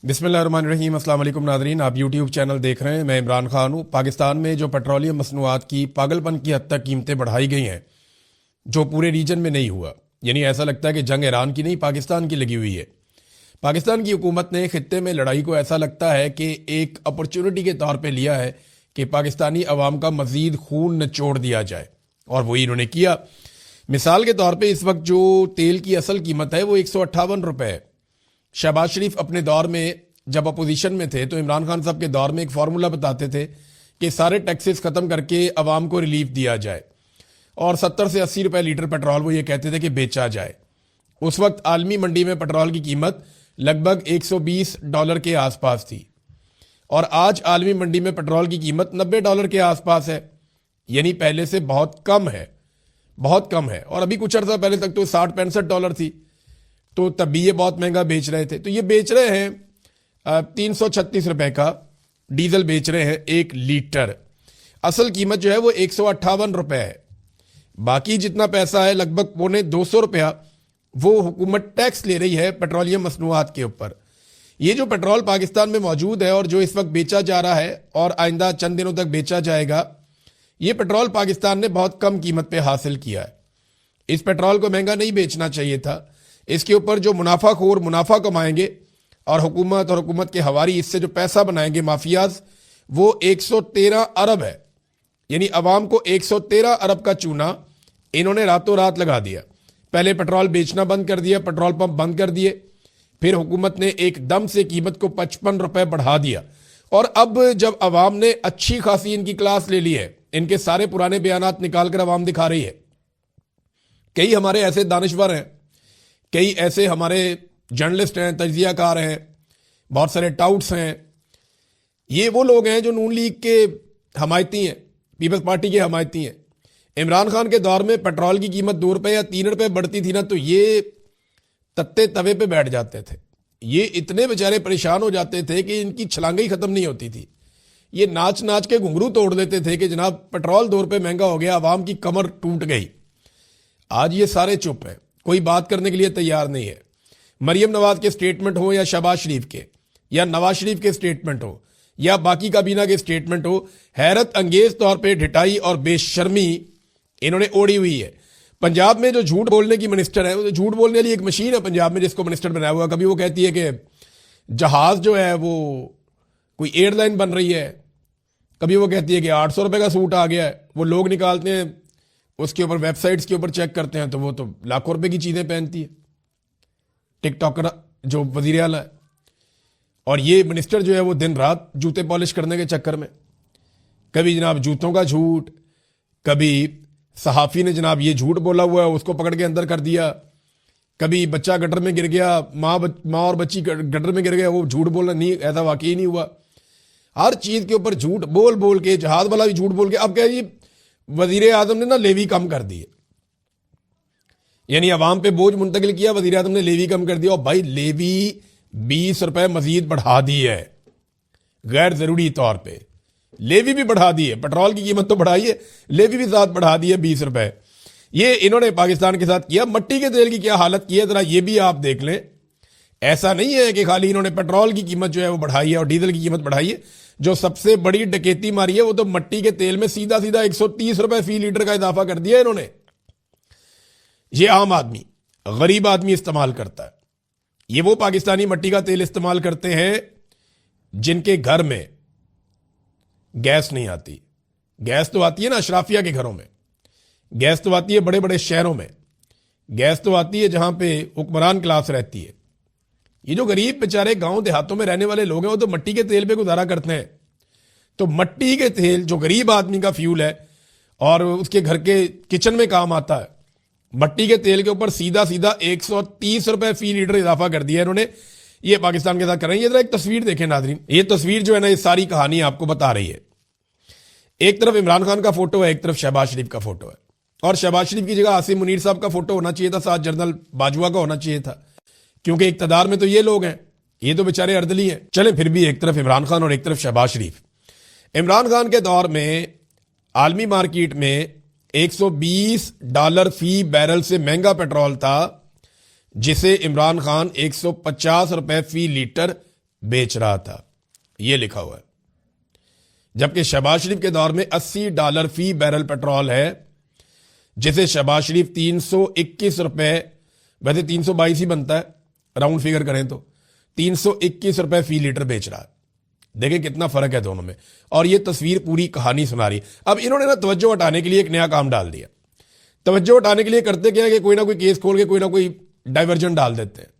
बिस्मिल्लाहिर्रहमानिर्रहीम। अस्सलाम वालेकुम नाज़रीन, आप यूट्यूब चैनल देख रहे हैं। मैं इमरान खान हूँ। पाकिस्तान में जो पेट्रोलियम मसनूआत की पागलपन की हद तक कीमतें बढ़ाई गई हैं, जो पूरे रीजन में नहीं हुआ, यानी ऐसा लगता है कि जंग ईरान की नहीं पाकिस्तान की लगी हुई है। पाकिस्तान की हुकूमत ने खित्ते में लड़ाई को ऐसा लगता है कि एक अपॉर्चुनिटी के तौर पर लिया है कि पाकिस्तानी अवाम का मज़ीद खून निचोड़ दिया जाए, और वही इन्होंने किया। मिसाल के तौर पर इस वक्त जो तेल की असल कीमत है वो 158 रुपये है। शहबाज शरीफ अपने दौर में जब अपोजिशन में थे तो इमरान खान साहब के दौर में एक फार्मूला बताते थे कि सारे टैक्सेस ख़त्म करके अवाम को रिलीफ दिया जाए, और 70 से 80 रुपए लीटर पेट्रोल वो ये कहते थे कि बेचा जाए। उस वक्त आलमी मंडी में पेट्रोल की कीमत लगभग $120 के आसपास थी, और आज आलमी मंडी में पेट्रोल की कीमत $90 के आसपास है, यानी पहले से बहुत कम है, बहुत कम है। और अभी कुछ अर्सा पहले तक तो $60-65 थी, तो तब भी ये बहुत महंगा बेच रहे थे। तो ये बेच रहे हैं 336 रुपए का डीजल बेच रहे हैं 1 लीटर। असल कीमत जो है वो 158 रुपए है। बाकी जितना पैसा है लगभग $225 रुपया वो हुकूमत टैक्स ले रही है पेट्रोलियम मसनूआत के ऊपर। ये जो पेट्रोल पाकिस्तान में मौजूद है और जो इस वक्त बेचा जा रहा है और आइंदा चंद दिनों तक बेचा जाएगा, ये पेट्रोल पाकिस्तान ने बहुत कम कीमत पे हासिल किया है। इस पेट्रोल को महंगा नहीं बेचना चाहिए था। इसके ऊपर जो मुनाफाखोर मुनाफा कमाएंगे और हुकूमत के हवारी इससे जो पैसा बनाएंगे माफियाज, वो 113 अरब है। यानी अवाम को 113 अरब का चूना इन्होंने रातों रात लगा दिया। पहले पेट्रोल बेचना बंद कर दिया, पेट्रोल पंप बंद कर दिए, फिर हुकूमत ने एकदम से कीमत को 55 रुपए बढ़ा दिया। और अब जब अवाम ने अच्छी खासी इनकी क्लास ले ली है, इनके सारे पुराने बयानात निकाल कर अवाम दिखा रही है। कई हमारे ऐसे दानिश्वर हैं, कई ऐसे हमारे जर्नलिस्ट हैं, तज्जियाकार हैं, बहुत सारे टाउट्स हैं। ये वो लोग हैं जो नून लीग के हमायती हैं, पीपल्स पार्टी के हमायती हैं। इमरान खान के दौर में पेट्रोल की कीमत 2 रुपये या 3 रुपये बढ़ती थी ना, तो ये तत्ते तवे पे बैठ जाते थे। ये इतने बेचारे परेशान हो जाते थे कि इनकी छलांगे ही खत्म नहीं होती थी। ये नाच नाच के घुंघरू तोड़ देते थे कि जनाब पेट्रोल 2 रुपये महंगा हो गया, अवाम की कमर टूट गई। आज ये सारे चुप हैं, कोई बात करने के लिए तैयार नहीं है। मरियम नवाज के स्टेटमेंट हो या शहबाज शरीफ के या नवाज शरीफ के स्टेटमेंट हो या बाकी काबीना के स्टेटमेंट हो, हैरत अंगेज तौर पे ढिठाई और बेशर्मी इन्होंने ओढ़ी हुई है। पंजाब में जो झूठ बोलने की मिनिस्टर है, वो झूठ बोलने वाली एक मशीन है पंजाब में जिसको मिनिस्टर बनाया हुआ। कभी वो कहती है कि जहाज जो है वो कोई एयरलाइन बन रही है, कभी वो कहती है कि 800 रुपये का सूट आ गया है। वो लोग निकालते हैं, उसके ऊपर वेबसाइट्स के ऊपर चेक करते हैं तो वो तो लाखों रुपए की चीज़ें पहनती है, टिकटॉकर जो वजीर आला है। और ये मिनिस्टर जो है वो दिन रात जूते पॉलिश करने के चक्कर में, कभी जनाब जूतों का झूठ, कभी सहाफ़ी ने जनाब ये झूठ बोला हुआ है उसको पकड़ के अंदर कर दिया, कभी बच्चा गटर में गिर गया, माँ और बच्ची गटर में गिर गया, वो झूठ बोलना नहीं, ऐसा वाकई नहीं हुआ। हर चीज़ के ऊपर झूठ बोल बोल के, जहाज वाला भी झूठ बोल के। अब क्या ये वजीर आजम ने ना लेवी कम कर दी है, यानी अवाम पे बोझ मुंतकिल किया, वजीर आजम ने लेवी कम कर दिया। और भाई लेवी 20 रुपए मजीद बढ़ा दी है गैर जरूरी तौर पे, लेवी भी बढ़ा दी है। पेट्रोल की कीमत तो बढ़ाई है, लेवी भी साथ बढ़ा दी है 20 रुपए। ये इन्होंने पाकिस्तान के साथ किया। मट्टी के तेल की क्या हालत की है जरा ये भी आप देख लें। ऐसा नहीं है कि खाली इन्होंने पेट्रोल की कीमत जो है वो बढ़ाई है और डीजल की कीमत बढ़ाई है। जो सबसे बड़ी डकैती मारी है वो तो मट्टी के तेल में सीधा सीधा 130 रुपए फी लीटर का इजाफा कर दिया इन्होंने। ये आम आदमी, गरीब आदमी इस्तेमाल करता है। ये वो पाकिस्तानी मट्टी का तेल इस्तेमाल करते हैं जिनके घर में गैस नहीं आती। गैस तो आती है ना अशराफिया के घरों में, गैस तो आती है बड़े बड़े शहरों में, गैस तो आती है जहां पे हुक्मरान क्लास रहती है। ये जो गरीब बेचारे गांव देहातों में रहने वाले लोग हैं वो तो मट्टी के तेल पे गुजारा करते हैं। तो मट्टी के तेल जो गरीब आदमी का फ्यूल है और उसके घर के किचन में काम आता है, मट्टी के तेल के ऊपर सीधा सीधा 130 रुपए फी लीटर इजाफा कर दिया इन्होंने। ये पाकिस्तान के साथ कर रहे हैं। ये जरा एक तस्वीर देखें नाजरीन, ये तस्वीर जो है ना ये सारी कहानी आपको बता रही है। एक तरफ इमरान खान का फोटो है, एक तरफ शहबाज शरीफ का फोटो है, और शहबाज शरीफ की जगह आसिम मुनीर साहब का फोटो होना चाहिए था, साथ जनरल बाजवा का होना चाहिए था, क्योंकि इक्तदार में तो ये लोग हैं, ये तो बेचारे अर्दली हैं। चलें फिर भी एक तरफ इमरान खान और एक तरफ शहबाज शरीफ। इमरान खान के दौर में आलमी मार्केट में $120 फी बैरल से महंगा पेट्रोल था, जिसे इमरान खान 150 रुपए फी लीटर बेच रहा था, ये लिखा हुआ है। जबकि शहबाज शरीफ के दौर में $80 फी बैरल पेट्रोल है, जिसे शहबाज शरीफ 321 रुपए, वैसे 322 ही बनता है राउंड फिगर करें तो, 321 रुपए फी लीटर बेच रहा है। देखें कितना फर्क है दोनों में। और ये तस्वीर पूरी कहानी सुना रही। अब इन्होंने ना तवज्जो हटाने के लिए एक नया काम डाल दिया। तवज्जो हटाने के लिए करते क्या है कि कोई ना कोई केस खोल के कोई ना कोई डाइवर्जन डाल देते हैं।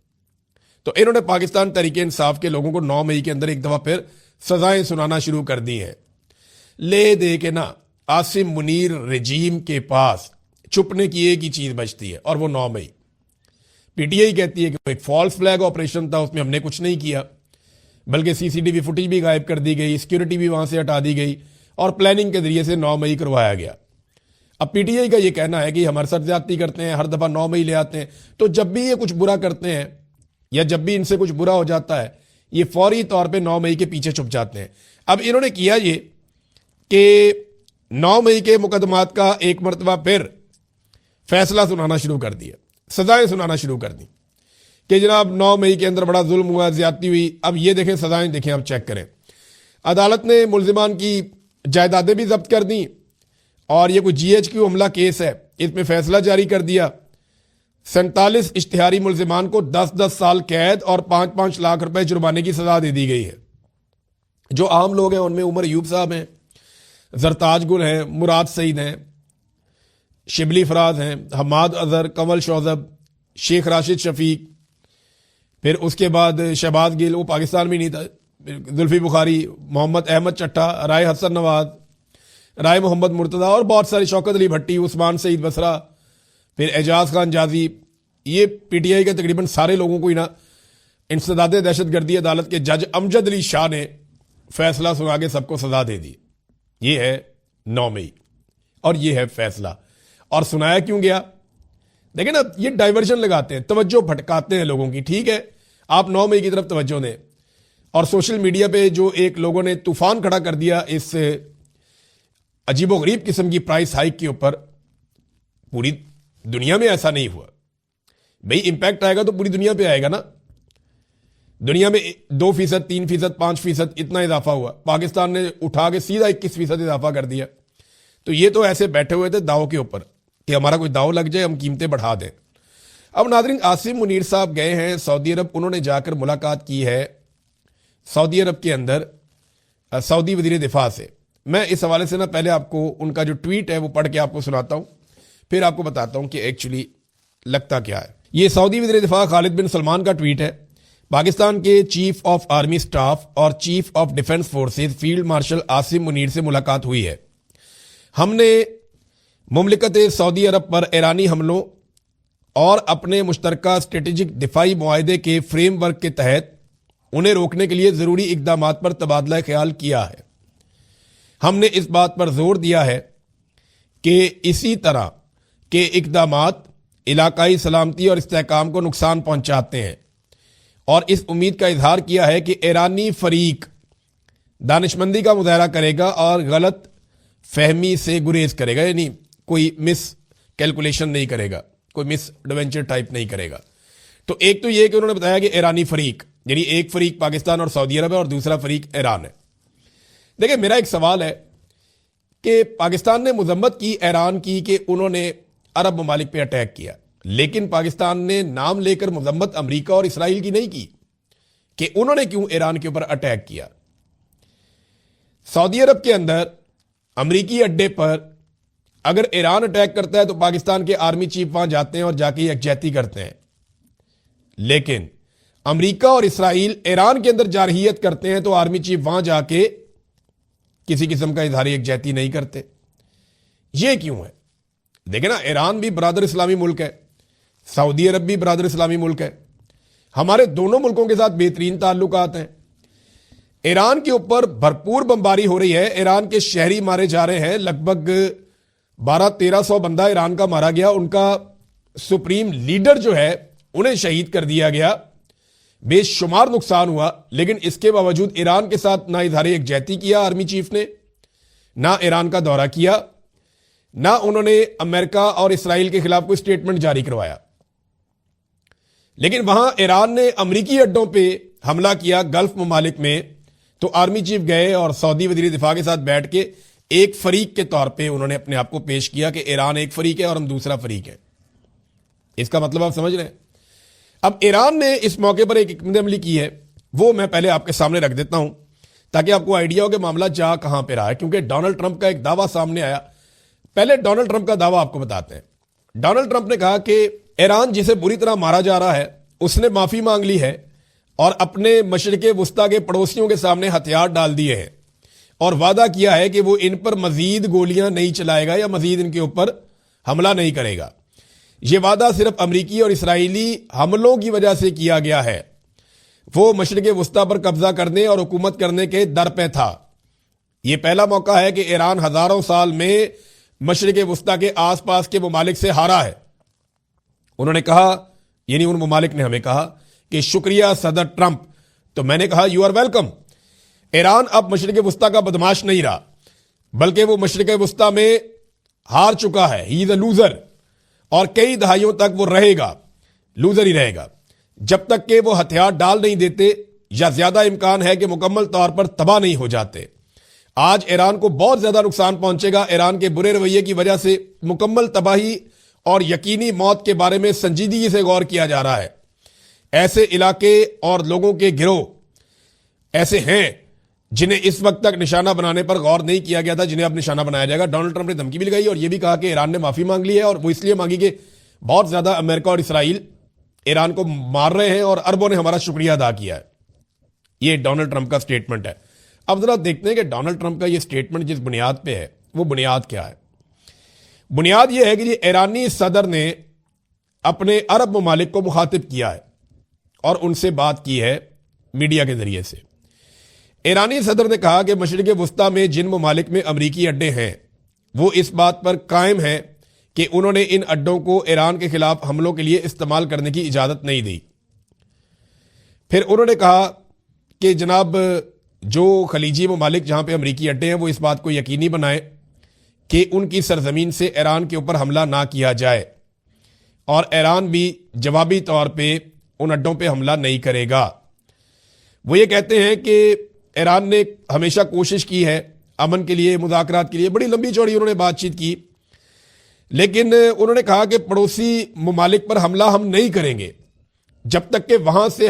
तो इन्होंने पाकिस्तान तहरीके इंसाफ के लोगों को 9 मई के अंदर एक दफा फिर सजाएं सुनाना शुरू कर दी है। ले दे के ना आसिम मुनीर रजीम के पास छुपने की एक ही चीज बचती है, और वो 9 मई। पीटीआई कहती है कि वो एक फॉल्स फ्लैग ऑपरेशन था, उसमें हमने कुछ नहीं किया, बल्कि सीसीटीवी फुटेज भी गायब कर दी गई, सिक्योरिटी भी वहां से हटा दी गई, और प्लानिंग के जरिए से 9 मई करवाया गया। अब पीटीआई का ये कहना है कि हमारे साथ ज्यादती करते हैं, हर दफा 9 मई ले आते हैं, तो जब भी ये कुछ बुरा करते हैं या जब भी इनसे कुछ बुरा हो जाता है, ये फौरी तौर पे 9 मई के पीछे छुप जाते हैं। अब इन्होंने किया ये कि 9 मई के मुकदमात का एक मरतबा फिर फैसला सुनाना शुरू कर दिया, सजाएं सुनाना शुरू कर दी कि जनाब 9 मई के अंदर बड़ा जुल्म हुआ, ज्यादती हुई। अब ये देखें सजाएं, देखें, अब चेक करें। अदालत ने मुलजिमान की जायदादें भी जब्त कर दी, और ये कोई GHQ हमला केस है, इसमें फैसला जारी कर दिया। 47 इश्तिहारी मुलजिमान को 10-10 साल कैद और 5-5 लाख रुपए जुर्माने की सजा दे दी गई है। जो आम लोग हैं उनमें उमर यूब साहब हैं, जरताज गुल हैं, मुराद सईद हैं, शिबली फराज हैं, हमाद अजहर, कमल शौजब, शेख राशिद शफीक, फिर उसके बाद शहबाज गिल, वो पाकिस्तान में नहीं था, जुल्फी बुखारी, मोहम्मद अहमद चट्टा, राय हसन नवाज, राय मोहम्मद मुर्तदा, और बहुत सारे, शौकत अली भट्टी, उस्मान सईद बसरा, फिर एजाज खान जाजी। ये पीटीआई के तकरीबन सारे लोगों को ही ना इंसदाद दहशतगर्दी अदालत के जज अमजद अली शाह ने फैसला सुना के सबको सजा दे दी। ये है 9 मई और ये है फैसला। और सुनाया क्यों गया? देखिए ना, ये डाइवर्जन लगाते हैं, तवज्जो भटकाते हैं लोगों की। ठीक है, आप 9 मई की तरफ तवज्जो दें, और सोशल मीडिया पे जो एक लोगों ने तूफान खड़ा कर दिया इस अजीबोगरीब किस्म की प्राइस हाइक के ऊपर, पूरी दुनिया में ऐसा नहीं हुआ भाई। इंपैक्ट आएगा तो पूरी दुनिया पे आएगा ना। दुनिया में 2%, 3%, 5% इतना इजाफा हुआ, पाकिस्तान ने उठा के सीधा 21% इजाफा कर दिया। तो ये तो ऐसे बैठे हुए थे दाव के ऊपर कि हमारा कोई दाव लग जाए, हम कीमतें बढ़ा दें। अब नाज़रीन, आसिम मुनीर साहब गए हैं सऊदी अरब, उन्होंने जाकर मुलाकात की है सऊदी अरब के अंदर सऊदी वजीर दिफा से। मैं इस हवाले से ना पहले आपको उनका जो ट्वीट है वो पढ़ के आपको सुनाता हूं, फिर आपको बताता हूं कि एक्चुअली लगता क्या है। ये सऊदी वजीर दिफा खालिद बिन सलमान का ट्वीट है। पाकिस्तान के चीफ ऑफ आर्मी स्टाफ और chief of defence forces field marshal Asim Munir से मुलाकात हुई है। हमने मुमलिकत सऊदी अरब पर ईरानी हमलों और अपने मुश्तरका स्ट्रेटेजिक दिफाई मुआहदे के फ्रेमवर्क के तहत उन्हें रोकने के लिए ज़रूरी इकदाम पर तबादला ख्याल किया है। हमने इस बात पर जोर दिया है कि इसी तरह के इकदाम इलाकाई सलामती और इस्तेहकाम को नुकसान पहुंचाते हैं, और इस उम्मीद का इजहार किया है कि ईरानी फरीक दानिशमंदी का मुजाहरा करेगा और गलत फहमी से गुरेज करेगा, यानी कोई मिस कैलकुलेशन नहीं करेगा, कोई मिस एडवेंचर टाइप नहीं करेगा। तो एक तो ये कि उन्होंने बताया कि ईरानी फरीक, यानी एक फरीक पाकिस्तान और सऊदी अरब है और दूसरा फरीक ईरान है। देखिए, मेरा एक सवाल है कि पाकिस्तान ने मजम्मत की ईरान की कि उन्होंने अरब ममालिक पे अटैक किया, लेकिन पाकिस्तान ने नाम लेकर मजम्मत अमेरिका और इसराइल की नहीं की कि उन्होंने क्यों ईरान के ऊपर अटैक किया। सऊदी अरब के अंदर अमेरिकी अड्डे पर अगर ईरान अटैक करता है तो पाकिस्तान के आर्मी चीफ वहां जाते हैं और जाके यकजहती करते हैं, लेकिन अमेरिका और इसराइल ईरान के अंदर जारहियत करते हैं तो आर्मी चीफ वहां जाके किसी किस्म का इजहार यकजहती नहीं करते। यह क्यों है? देखिए ना, ईरान भी बरादर इस्लामी मुल्क है, सऊदी अरब भी बरादर इस्लामी मुल्क है, हमारे दोनों मुल्कों के साथ बेहतरीन ताल्लुकात हैं। ईरान के ऊपर भरपूर बमबारी हो रही है, ईरान के शहरी मारे जा रहे हैं, लगभग 1200-1300 बंदा ईरान का मारा गया, उनका सुप्रीम लीडर जो है उन्हें शहीद कर दिया गया, बेशुमार नुकसान हुआ। लेकिन इसके बावजूद ईरान के साथ ना इजहार यकजहती किया आर्मी चीफ ने, ना ईरान का दौरा किया, ना उन्होंने अमेरिका और इसराइल के खिलाफ कोई स्टेटमेंट जारी करवाया। लेकिन वहां ईरान ने अमेरिकी अड्डों पे حملہ کیا گلف ممالک میں تو آرمی چیف گئے اور سعودی وزیر دفاع کے ساتھ بیٹھ کے ایک فریق کے طور پہ انہوں نے اپنے آپ کو پیش کیا کہ ایران ایک فریق ہے اور ہم دوسرا فریق ہے. اس کا مطلب آپ سمجھ رہے ہیں. اب ایران نے اس موقع پر ایک حکمت عملی کی ہے, وہ میں پہلے آپ کے سامنے رکھ دیتا ہوں تاکہ آپ کو آئیڈیا ہو کہ معاملہ جا کہاں پہ رہا ہے, کیونکہ ڈونلڈ ٹرمپ کا ایک دعویٰ سامنے آیا. پہلے ڈونلڈ ٹرمپ کا دعویٰ آپ کو بتاتے ہیں. ڈونلڈ ٹرمپ نے کہا کہ ایران جسے بری طرح مارا جا رہا ہے اس نے معافی مانگ لی ہے اور اپنے مشرق وسطیٰ کے پڑوسیوں کے سامنے ہتھیار ڈال دیے ہیں اور وعدہ کیا ہے کہ وہ ان پر مزید گولیاں نہیں چلائے گا یا مزید ان کے اوپر حملہ نہیں کرے گا. یہ وعدہ صرف امریکی اور اسرائیلی حملوں کی وجہ سے کیا گیا ہے. وہ مشرق وسطیٰ پر قبضہ کرنے اور حکومت کرنے کے در پہ تھا. یہ پہلا موقع ہے کہ ایران ہزاروں سال میں مشرق وسطیٰ کے آس پاس کے ممالک سے ہارا ہے. انہوں نے کہا, یعنی ان ممالک نے ہمیں کہا کہ شکریہ صدر ٹرمپ. تو میں نے کہا یو آر ویلکم. ایران اب مشرق وسطیٰ کا بدماش نہیں رہا, بلکہ وہ مشرق وسطیٰ میں ہار چکا ہے. ہی از اے لوزر, اور کئی دہائیوں تک وہ رہے گا, لوزر ہی رہے گا جب تک کہ وہ ہتھیار ڈال نہیں دیتے یا زیادہ امکان ہے کہ مکمل طور پر تباہ نہیں ہو جاتے. آج ایران کو بہت زیادہ نقصان پہنچے گا. ایران کے برے رویے کی وجہ سے مکمل تباہی اور یقینی موت کے بارے میں سنجیدگی سے غور کیا جا رہا ہے. ایسے علاقے اور لوگوں کے گروہ ایسے ہیں جنہیں اس وقت تک نشانہ بنانے پر غور نہیں کیا گیا تھا, جنہیں اب نشانہ بنایا جائے گا. ڈونلڈ ٹرمپ نے دھمکی بھی لگائی اور یہ بھی کہا کہ ایران نے معافی مانگ لی ہے, اور وہ اس لیے مانگی کہ بہت زیادہ امریکہ اور اسرائیل ایران کو مار رہے ہیں اور اربوں نے ہمارا شکریہ ادا کیا ہے. یہ ڈونلڈ ٹرمپ کا سٹیٹمنٹ ہے. اب ذرا دیکھتے ہیں کہ ڈونلڈ ٹرمپ کا یہ سٹیٹمنٹ جس بنیاد پہ ہے وہ بنیاد کیا ہے. بنیاد یہ ہے کہ ایرانی صدر نے اپنے عرب ممالک کو مخاطب کیا ہے اور ان سے بات کی ہے میڈیا کے ذریعے سے. ایرانی صدر نے کہا کہ مشرق وسطیٰ میں جن ممالک میں امریکی اڈے ہیں وہ اس بات پر قائم ہیں کہ انہوں نے ان اڈوں کو ایران کے خلاف حملوں کے لیے استعمال کرنے کی اجازت نہیں دی. پھر انہوں نے کہا کہ جناب جو خلیجی ممالک جہاں پہ امریکی اڈے ہیں وہ اس بات کو یقینی بنائیں کہ ان کی سرزمین سے ایران کے اوپر حملہ نہ کیا جائے, اور ایران بھی جوابی طور پہ ان اڈوں پہ حملہ نہیں کرے گا. وہ یہ کہتے ہیں کہ ایران نے ہمیشہ کوشش کی ہے امن کے لیے, مذاکرات کے لیے, بڑی لمبی چوڑی انہوں نے بات چیت کی, لیکن انہوں نے کہا کہ پڑوسی ممالک پر حملہ ہم نہیں کریں گے جب تک کہ وہاں سے